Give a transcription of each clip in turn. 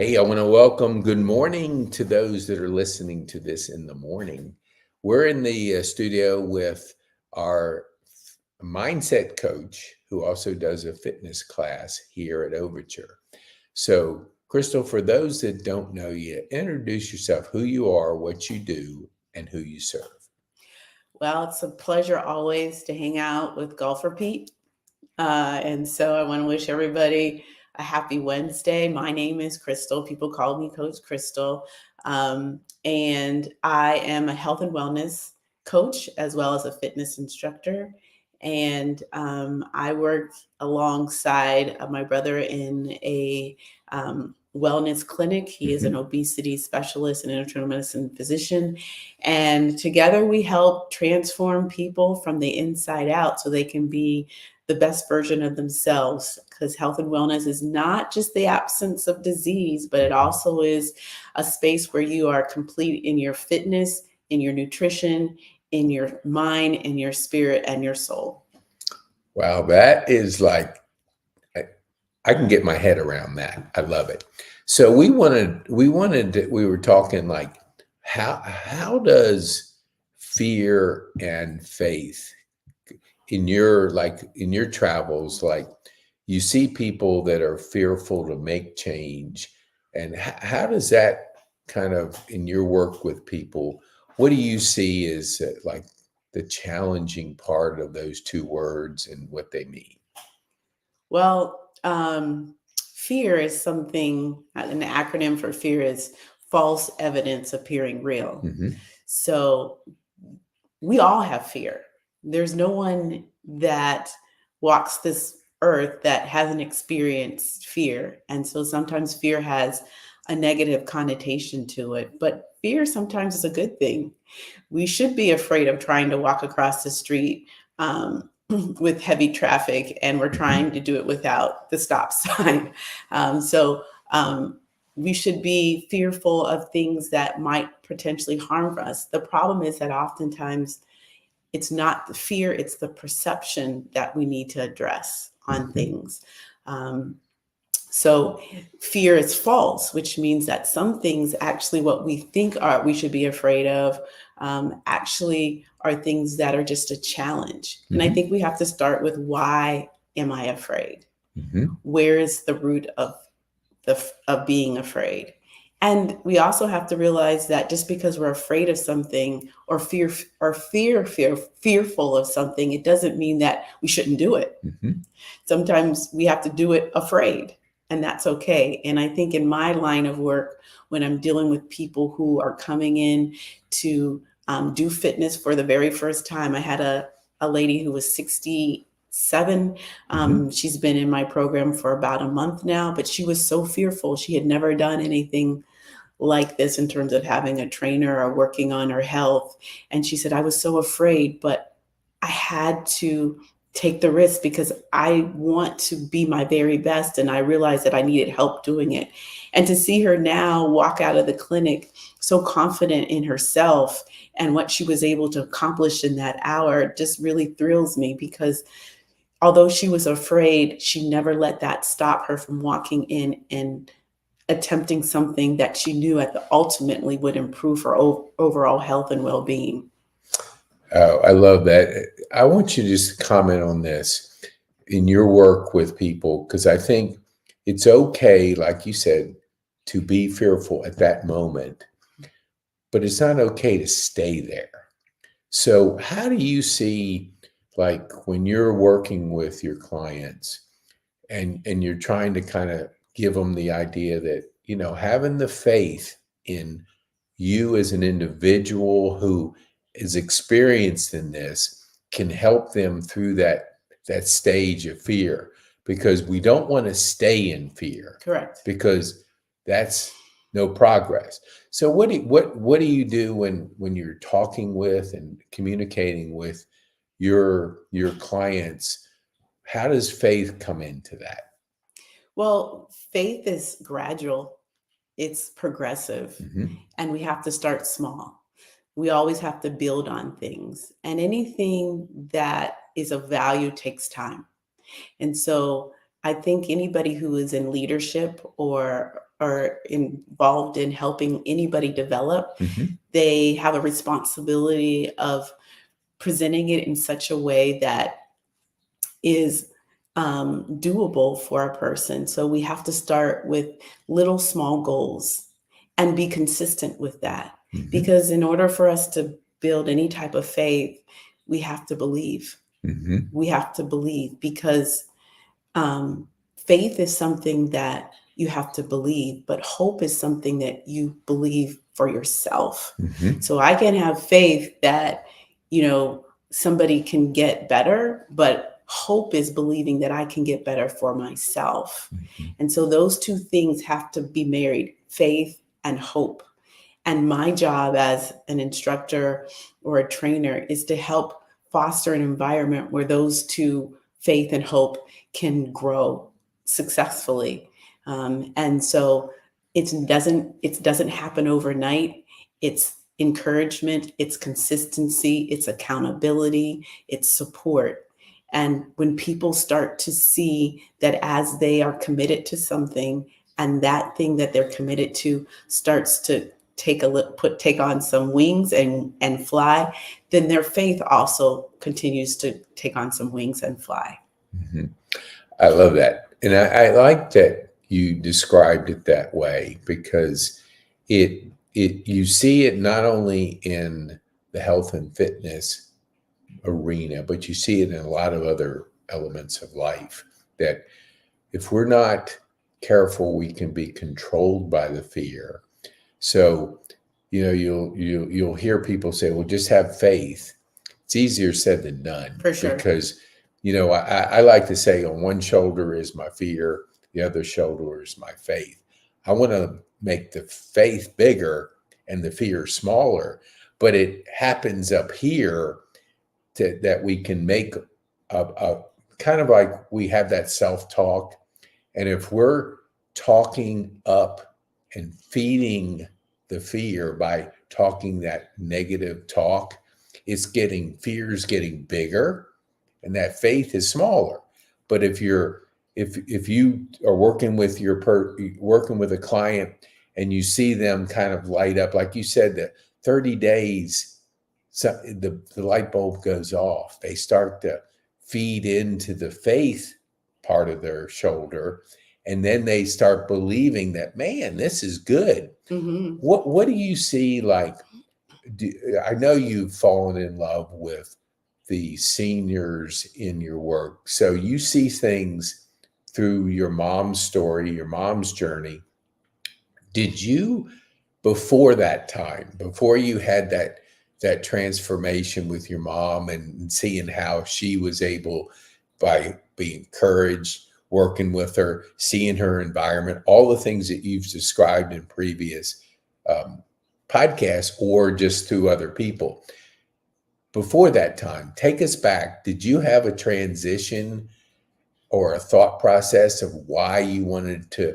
Hey, I want to welcome good morning to those that are listening to this in the morning. We're in the studio with our mindset coach who also does a fitness class here at Overture. So, Crystal, for those that don't know you, introduce yourself, who you are, what you do, and who you serve. Well, it's a pleasure always to hang out with Golfer Pete. And so I want to wish everybody a happy Wednesday. My name is Crystal. People call me Coach Crystal. And I am a health and wellness coach as well as a fitness instructor. And I work alongside my brother in a wellness clinic. He is an Mhm. obesity specialist and internal medicine physician. And together we help transform people from the inside out so they can be the best version of themselves, because health and wellness is not just the absence of disease, but it Mhm. also is a space where you are complete in your fitness, in your nutrition, in your mind, in your spirit, and your soul. Wow, that is like I, I can get my head around that. I love it. So we were talking like how does fear and faith in your travels, like you see people that are fearful to make change, and how does that kind of in your work with people, what do you see as like the challenging part of those two words and what they mean? Well, fear is something, an acronym for fear is false evidence appearing real. Hmm. So we all have fear. There's no one that walks this earth that hasn't experienced fear. And so sometimes fear has a negative connotation to it, but fear sometimes is a good thing. We should be afraid of trying to walk across the street with heavy traffic, and we're Hmm. trying to do it without the stop sign. So we should be fearful of things that might potentially harm us. The problem is that oftentimes it's not the fear, it's the perception that we need to address on Hmm. things. Um, so fear is false, which means that some things actually what we think are we should be afraid of actually are things that are just a challenge. And I Hmm. think we have to start with why am I afraid? Hmm. Where is the root of being afraid? And we also have to realize that just because we're afraid of something or fearful of something, it doesn't mean that we shouldn't do it. Hmm. Sometimes we have to do it afraid, and that's okay. And I think in my line of work, when I'm dealing with people who are coming in to do fitness for the very first time, I had a lady who was 67. Hmm. She's been in my program for about a month now, but she was so fearful. She had never done anything like this in terms of having a trainer or working on her health. And she said, I was so afraid, but I had to take the risk because I want to be my very best. And I realized that I needed help doing it. And to see her now walk out of the clinic so confident in herself and what she was able to accomplish in that hour just really thrills me, because although she was afraid, she never let that stop her from walking in and attempting something that she knew at the ultimately would improve her overall health and well-being. Oh, I love that. I want you to just comment on this in your work with people, because I think it's okay, like you said, to be fearful at that moment, but it's not okay to stay there. So, how do you see, like, when you're working with your clients and you're trying to kind of give them the idea that, having the faith in you as an individual who is experienced in this can help them through that stage of fear, because we don't want to stay in fear, Correct. because that's no progress. So what do you do when you're talking with and communicating with your clients? How does faith come into that? Well, faith is gradual, it's progressive, Hmm. and we have to start small. We always have to build on things, and anything that is of value takes time. And so I think anybody who is in leadership or are involved in helping anybody develop, Mhm. they have a responsibility of presenting it in such a way that is doable for a person. So we have to start with little small goals and be consistent with that. Mhm. Because in order for us to build any type of faith, we have to believe. Mhm. We have to believe because um, faith is something that you have to believe, but hope is something that you believe for yourself. Mhm. So I can have faith that, you know, somebody can get better, but hope is believing that I can get better for myself. Mhm. And so those two things have to be married, faith and hope. And my job as an instructor or a trainer is to help foster an environment where those two, faith and hope, can grow successfully. And so it doesn't happen overnight. It's encouragement, it's consistency, it's accountability, it's support. And when people start to see that as they are committed to something, and that thing that they're committed to starts to take on some wings and fly, then their faith also continues to take on some wings and fly. Mhm. I love that. And I like that you described it that way because you see it not only in the health and fitness arena, but you see it in a lot of other elements of life that if we're not careful, we can be controlled by the fear. So, you'll hear people say, "Well, just have faith." It's easier said than done For sure. because, I like to say on one shoulder is my fear, the other shoulder is my faith. I want to make the faith bigger and the fear smaller, but it happens up here that we can make a kind of like we have that self-talk. And if we're talking up and feeding the fear by talking that negative talk, fear's getting bigger and that faith is smaller. But if you are working with working with a client and you see them kind of light up, like you said, that 30 days, so the light bulb goes off. They start to feed into the faith part of their shoulder, and then they start believing that, man, this is good. Hmm. What do you see? Like, I know you've fallen in love with the seniors in your work, so you see things through your mom's story, your mom's journey. Did you, before that time, before you had that transformation with your mom and seeing how she was able, by being encouraged, working with her, seeing her environment, all the things that you've described in previous um, podcasts or just through other people, before that time, take us back. Did you have a transition or a thought process of why you wanted to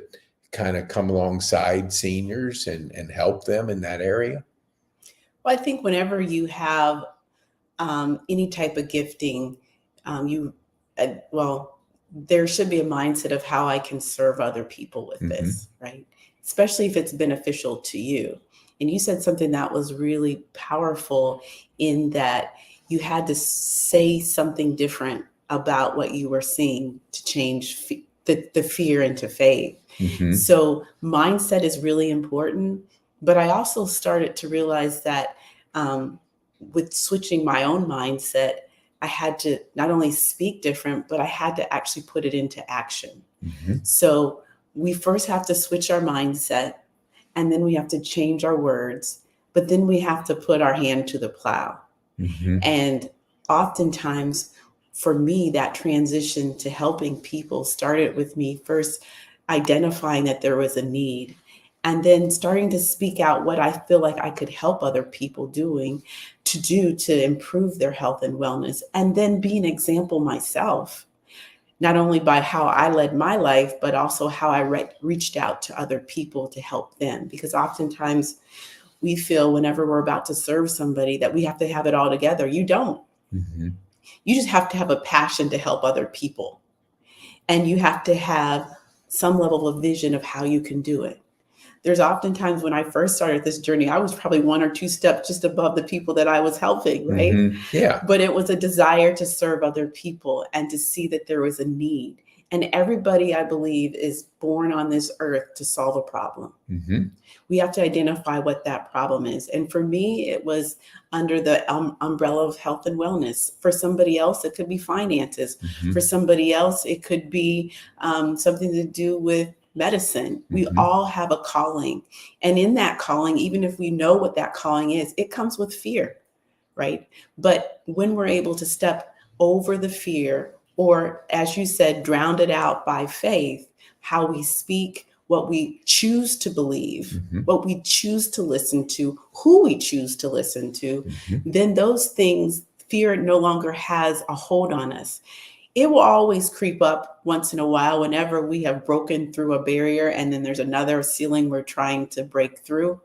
kind of come alongside seniors and help them in that area? Well, I think whenever you have any type of gifting, you well, there should be a mindset of how I can serve other people with Hmm. this, right? Especially if it's beneficial to you. And you said something that was really powerful in that you had to say something different about what you were seeing to change the fear into faith. Hmm. So mindset is really important. But I also started to realize that um, with switching my own mindset, I had to not only speak different, but I had to actually put it into action. Hmm. So we first have to switch our mindset, and then we have to change our words, but then we have to put our hand to the plow. Hmm. And oftentimes, for me, that transition to helping people started with me first identifying that there was a need and then starting to speak out what I feel like I could help other people do to improve their health and wellness, and then be an example myself, not only by how I led my life, but also how I reached out to other people to help them. Because oftentimes we feel whenever we're about to serve somebody that we have to have it all together. You don't. Hmm. You just have to have a passion to help other people. And you have to have some level of vision of how you can do it. There's oftentimes when I first started this journey, I was probably one or two steps just above the people that I was helping, right? Yeah. But it was a desire to serve other people and to see that there was a need. And everybody, I believe, is born on this earth to solve a problem. We have to identify what that problem is. And for me, it was under the umbrella of health and wellness. For somebody else, it could be finances. For somebody else, it could be something to do with medicine. We all have a calling. And in that calling, even if we know what that calling is, it comes with fear, right? But when we're able to step over the fear, or as you said, drown it out by faith, how we speak, what we choose to believe, what we choose to listen to, who we choose to listen to, then those things, fear no longer has a hold on us. It will always creep up once in a while whenever we have broken through a barrier and then there's another ceiling we're trying to break through.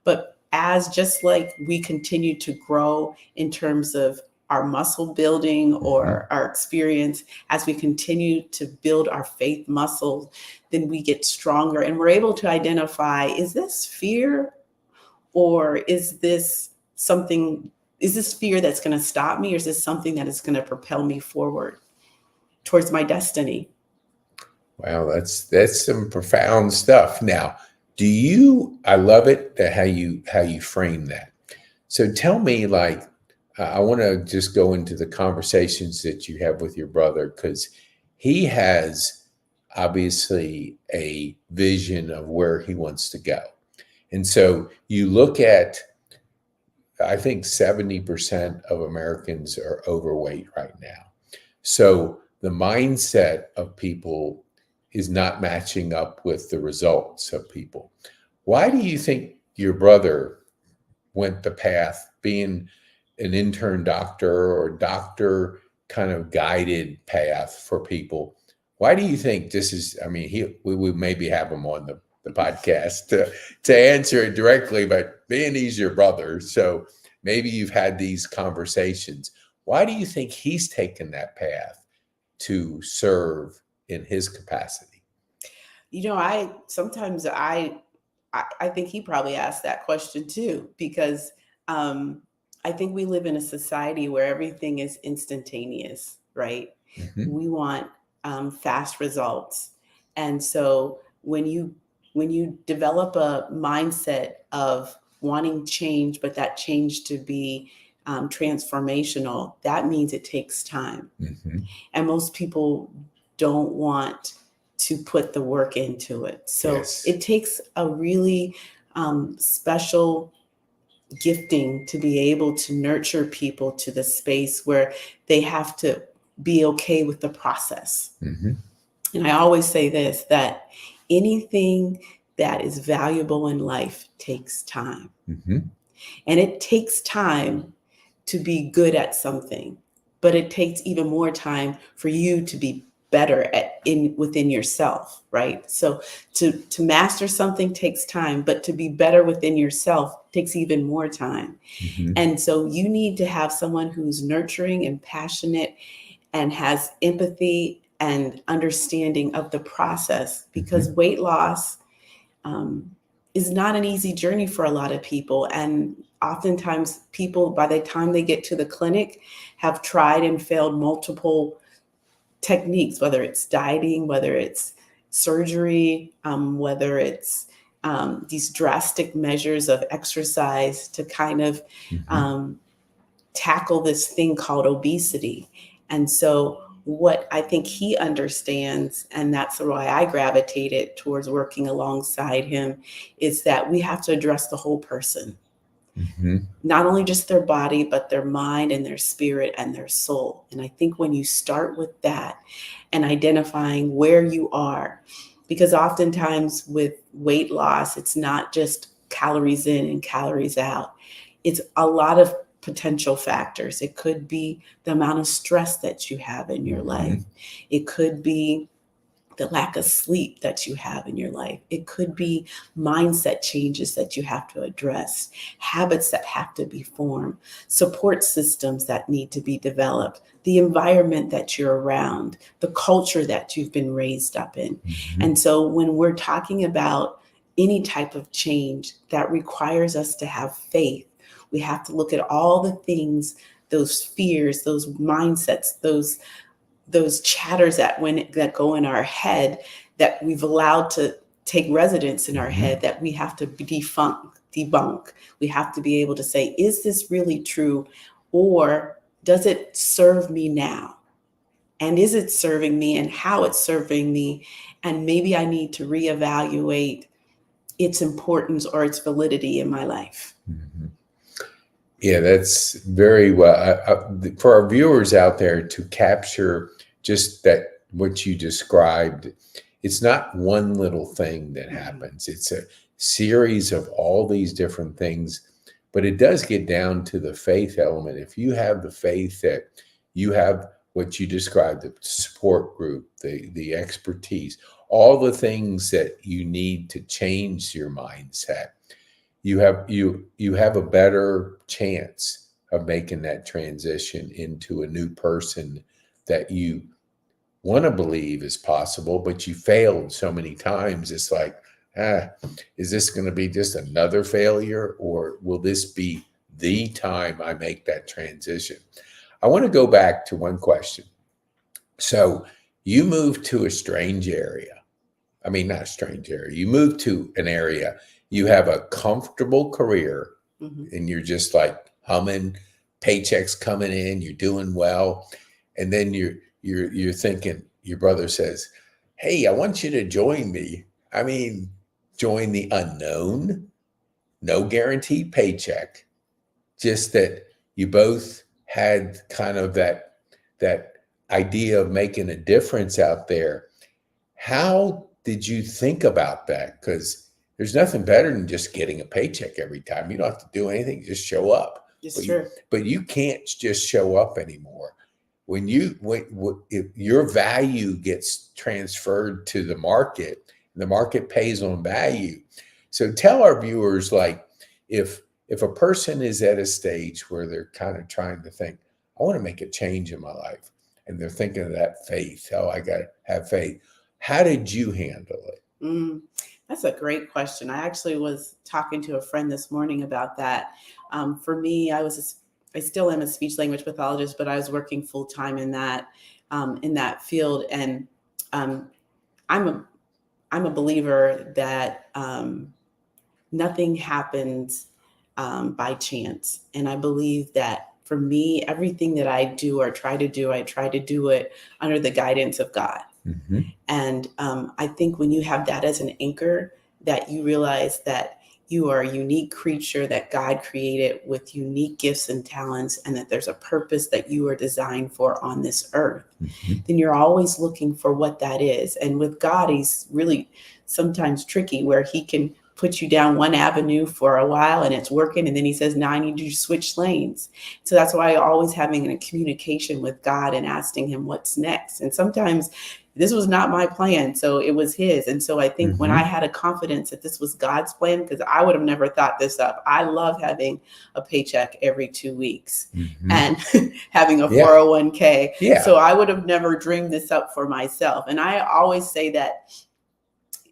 But as just like we continue to grow in terms of our muscle building or our experience, as we continue to build our faith muscles, then we get stronger and we're able to identify, is this fear or is this something, is this fear that's going to stop me or is this something that is going to propel me forward towards my destiny? Wow, that's some profound stuff. Now, I love it that how you frame that. So tell me, like, I want to just go into the conversations that you have with your brother, because he has obviously a vision of where he wants to go. And so you look at, I think 70% of Americans are overweight right now. So the mindset of people is not matching up with the results of people. Why do you think your brother went the path, being an intern doctor or doctor kind of guided path for people? Why do you think this is, I mean, we would maybe have him on the podcast to answer it directly, but being he's your brother, so maybe you've had these conversations. Why do you think he's taken that path to serve in his capacity? You know, I think he probably asked that question too, because I think we live in a society where everything is instantaneous, right? We want fast results. And so when you develop a mindset of wanting change, but that change to be transformational, that means it takes time. And most people don't want to put the work into it. So it takes a really special gifting to be able to nurture people to the space where they have to be okay with the process. And I always say this, that anything that is valuable in life takes time. And it takes time to be good at something, but it takes even more time for you to be better within yourself, right? So to master something takes time, but to be better within yourself takes even more time. And so you need to have someone who's nurturing and passionate and has empathy and understanding of the process, because weight loss is not an easy journey for a lot of people. And oftentimes people, by the time they get to the clinic, have tried and failed multiple techniques, whether it's dieting, whether it's surgery, whether it's these drastic measures of exercise to kind of tackle this thing called obesity. And so what I think he understands, and that's why I gravitated towards working alongside him, is that we have to address the whole person. Not only just their body, but their mind and their spirit and their soul. And I think when you start with that and identifying where you are, because oftentimes with weight loss, it's not just calories in and calories out. It's a lot of potential factors. It could be the amount of stress that you have in your life. It could be the lack of sleep that you have in your life. It could be mindset changes that you have to address, habits that have to be formed, support systems that need to be developed, the environment that you're around, the culture that you've been raised up in. And so when we're talking about any type of change that requires us to have faith, we have to look at all the things, those fears, those mindsets, those chatters that go in our head that we've allowed to take residence in our head, that we have to debunk. We have to be able to say, is this really true? Or does it serve me now? And is it serving me, and how it's serving me? And maybe I need to reevaluate its importance or its validity in my life. Mm-hmm. Yeah, that's very well. For our viewers out there to capture just that, what you described, it's not one little thing that happens. It's a series of all these different things, but it does get down to the faith element. If you have the faith that you have what you described, the support group, the expertise, all the things that you need to change your mindset, you have a better chance of making that transition into a new person that you want to believe is possible, but you failed so many times. It's like, is this going to be just another failure, or will this be the time I make that transition? I want to go back to one question. So you moved to a strange area. I mean, not a strange area. You moved to an area. You have a comfortable career, and you're just like humming, paychecks coming in, you're doing well. And then you're thinking, your brother says, hey, I want you to join me. I mean, join the unknown, no guaranteed paycheck, just that you both had kind of that idea of making a difference out there. How did you think about that? Because there's nothing better than just getting a paycheck every time. You don't have to do anything, just show up. It's true. But you can't just show up anymore. When if your value gets transferred to the market pays on value. So tell our viewers, like, if a person is at a stage where they're kind of trying to think, I want to make a change in my life, and they're thinking of that faith. Oh, I got to have faith. How did you handle it? That's a great question. I actually was talking to a friend this morning about that. For me, I still am a speech language pathologist, but I was working full time in that field, and I'm a believer that nothing happens by chance, and I believe that for me, everything that I do or try to do it under the guidance of God. Mm-hmm. And I think when you have that as an anchor, that you realize that you are a unique creature that God created with unique gifts and talents, and that there's a purpose that you are designed for on this earth, then you're always looking for what that is. And with God, he's really sometimes tricky, where he can put you down one avenue for a while and it's working, and then he says, now I need you to switch lanes. So that's why always having a communication with God and asking him what's next. And sometimes this was not my plan, so it was his. And so I think when I had a confidence that this was God's plan, because I would have never thought this up. I love having a paycheck every 2 weeks and having a 401k. Yeah. So I would have never dreamed this up for myself. And I always say that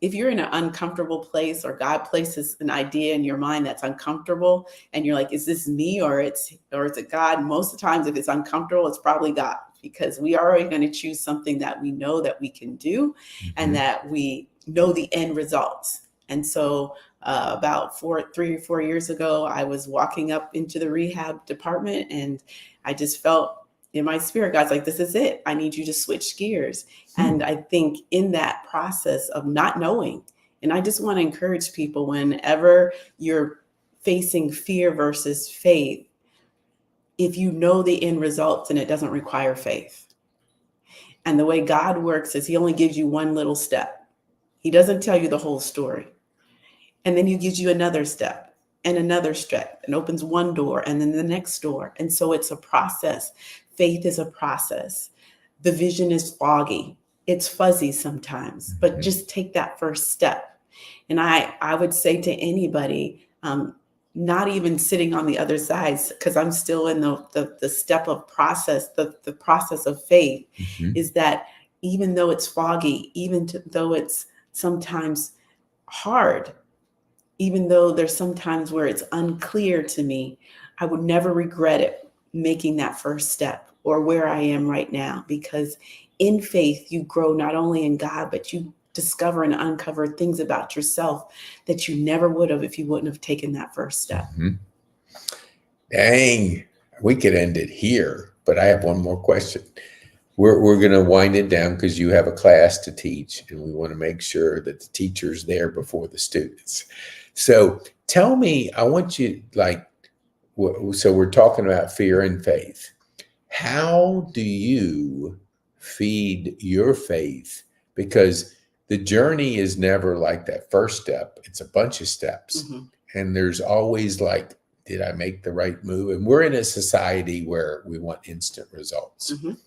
if you're in an uncomfortable place, or God places an idea in your mind that's uncomfortable, and you're like, is this me or is it God? Most of the times, if it's uncomfortable, it's probably God, because we are already going to choose something that we know that we can do and that we know the end results. And so about 3 or 4 years ago, I was walking up into the rehab department, and I just felt in my spirit, God's like, this is it. I need you to switch gears. And I think in that process of not knowing, and I just want to encourage people, whenever you're facing fear versus faith, if you know the end results, and it doesn't require faith. And the way God works is he only gives you one little step. He doesn't tell you the whole story. And then he gives you another step and another step, and opens one door and then the next door. And so it's a process. Faith is a process. The vision is foggy. It's fuzzy sometimes, but just take that first step. And I would say to anybody, not even sitting on the other side, because I'm still in the step of process, the process of faith, is that even though it's foggy, though it's sometimes hard, even though there's some times where it's unclear to me, I would never regret it making that first step or where I am right now, because in faith, you grow not only in God, but you discover and uncover things about yourself that you never would have if you wouldn't have taken that first step. Mhm. Dang, we could end it here, but I have one more question. We're going to wind it down because you have a class to teach, and we want to make sure that the teacher's there before the students. So tell me, I want you, like, so we're talking about fear and faith. How do you feed your faith? Because the journey is never like that first step. It's a bunch of steps. Mhm. And there's always like, did I make the right move? And we're in a society where we want instant results. Mhm.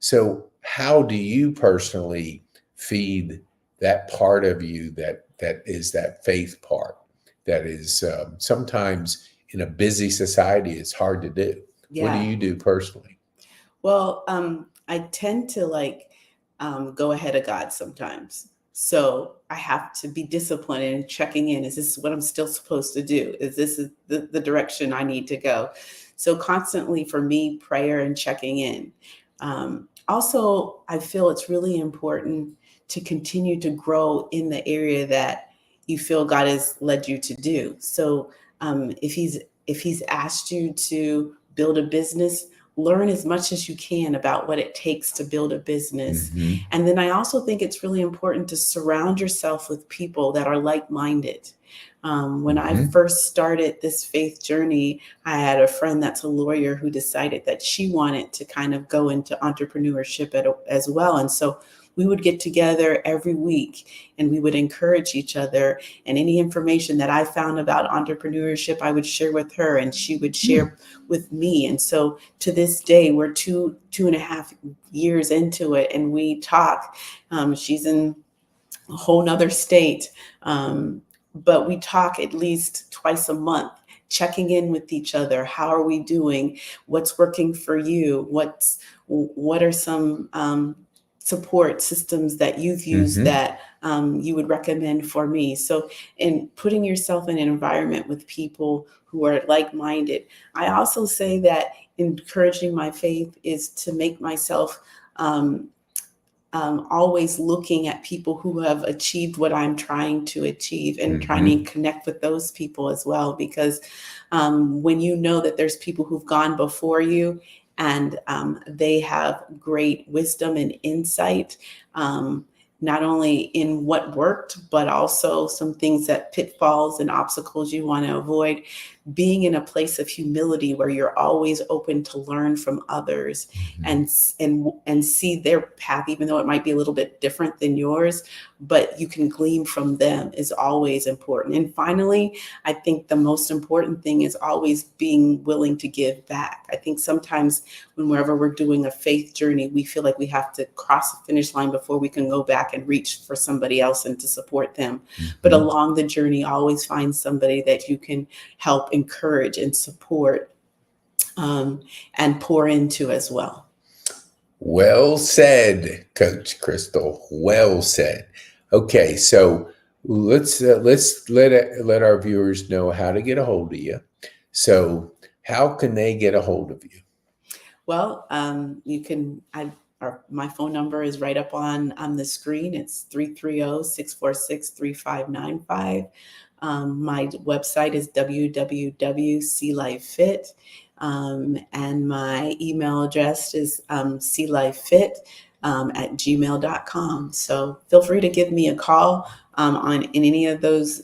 So how do you personally feed that part of you that is that faith part that is sometimes in a busy society, it's hard to do. What do Yeah. you do personally? Well, I tend to go ahead of God sometimes. So I have to be disciplined in checking in. Is this what I'm still supposed to do? Is this the direction I need to go? So constantly for me, prayer and checking in. Also, I feel it's really important to continue to grow in the area that you feel God has led you to do. So if he's asked you to build a business, learn as much as you can about what it takes to build a business. Mhm. And then I also think it's really important to surround yourself with people that are like-minded. When I Mhm. first started this faith journey, I had a friend that's a lawyer who decided that she wanted to kind of go into entrepreneurship as well. And so we would get together every week and we would encourage each other. And any information that I found about entrepreneurship, I would share with her and she would share with me. And so to this day, we're two and a half years into it and we talk. She's in a whole nother state. But we talk at least twice a month, checking in with each other. How are we doing? What's working for you? What are some support systems that you've used Mhm. that you would recommend for me? So, in putting yourself in an environment with people who are like-minded, I also say that encouraging my faith is to make myself always looking at people who have achieved what I'm trying to achieve and trying Mhm. to connect with those people as well. Because when you know that there's people who've gone before you and they have great wisdom and insight, not only in what worked, but also some things that pitfalls and obstacles you want to avoid, being in a place of humility where you're always open to learn from others Mhm. and see their path, even though it might be a little bit different than yours, but you can glean from them is always important. And finally, I think the most important thing is always being willing to give back. I think sometimes whenever we're doing a faith journey, we feel like we have to cross the finish line before we can go back and reach for somebody else and to support them. But Mhm. along the journey, always find somebody that you can help encourage and support and pour into as well. Well said, Coach Crystal. Well said. Okay, so let's let our viewers know how to get a hold of you. So, how can they get a hold of you? Well, you can, my phone number is right up on the screen. It's 330-646-3595. My website is www.clifefit. And my email address is clifefit at gmail.com. So feel free to give me a call in any of those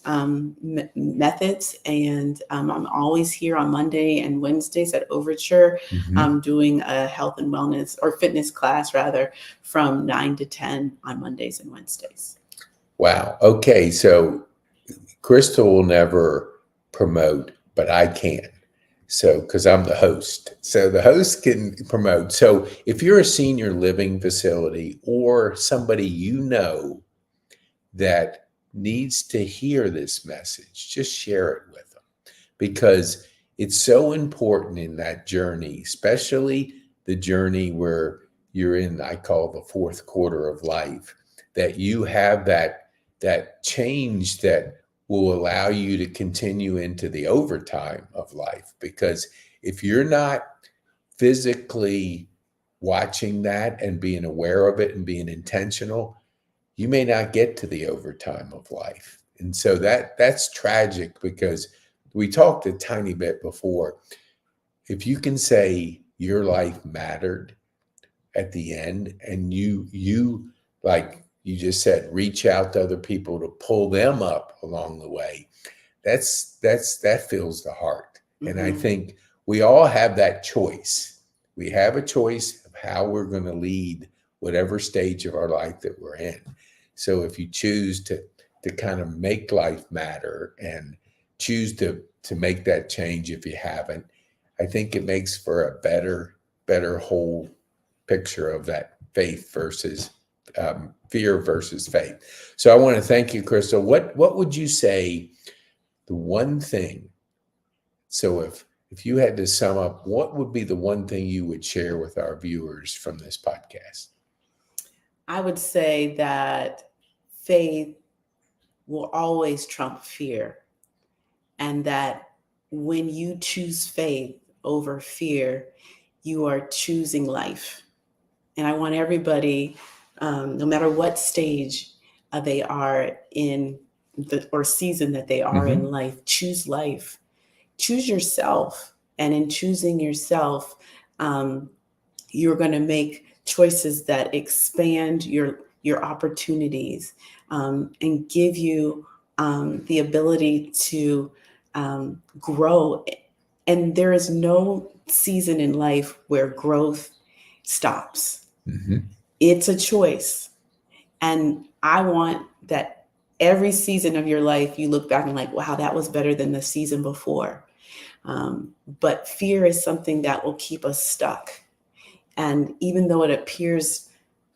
methods. And I'm always here on Monday and Wednesdays at Overture. Mhm. I'm doing a health and wellness or fitness class rather from 9 to 10 on Mondays and Wednesdays. Wow. Okay, so Crystal will never promote, but I can. So, because I'm the host. So the host can promote. So if you're a senior living facility or somebody you know that needs to hear this message, just share it with them because it's so important in that journey, especially the journey where you're in, I call the fourth quarter of life, that you have that change that will allow you to continue into the overtime of life. Because if you're not physically watching that and being aware of it and being intentional, you may not get to the overtime of life. And so that's tragic, because we talked a tiny bit before. If you can say your life mattered at the end, and you like you just said, reach out to other people to pull them up along the way, that fills the heart. And I think we all have that choice. We have a choice of how we're going to lead whatever stage of our life that we're in. So if you choose to kind of make life matter and choose to make that change, if you haven't, I think it makes for a better whole picture of that faith versus fear versus faith. So I want to thank you, Crystal. What would you say the one thing? So if you had to sum up, what would be the one thing you would share with our viewers from this podcast? I would say that faith will always trump fear, and that when you choose faith over fear, you are choosing life. And I want everybody, no matter what stage they are in or season that they are in life, choose life, choose yourself. And in choosing yourself, you're going to make choices that expand your opportunities, and give you the ability to grow. And there is no season in life where growth stops. It's a choice. And I want that every season of your life, you look back and like, wow, that was better than the season before. But fear is something that will keep us stuck. And even though it appears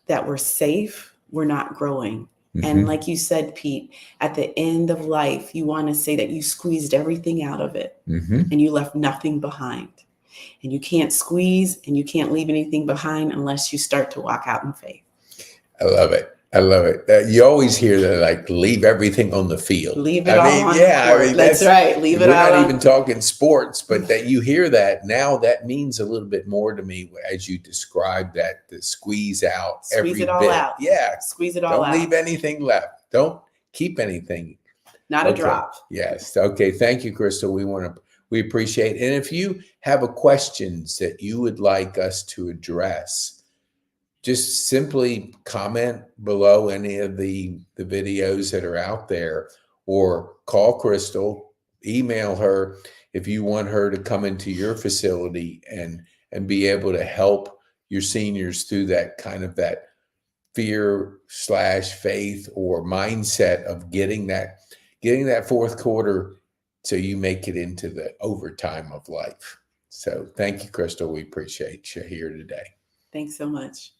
that we're safe, we're not growing. And like you said, Pete, at the end of life, you want to say that you squeezed everything out of it and you left nothing behind. And you can't squeeze and you can't leave anything behind unless you start to walk out in faith. I love it. I love it. You always hear that, like, leave everything on the field. Leave it all on the court. That's right. Leave it all. We're not even talking sports, but that you hear that now, that means a little bit more to me as you describe that, to squeeze out every bit. Squeeze it all out. Yeah. Squeeze it all out. Don't leave anything left. Don't keep anything. Not a drop. Yes. Okay. Thank you, Crystal. We appreciate it. And if you have questions that you would like us to address, just simply comment below any of the videos that are out there, or call Crystal, email her if you want her to come into your facility and be able to help your seniors through that kind of that fear/faith or mindset of getting that fourth quarter so you make it into the overtime of life. So thank you, Crystal. We appreciate you here today. Thanks so much.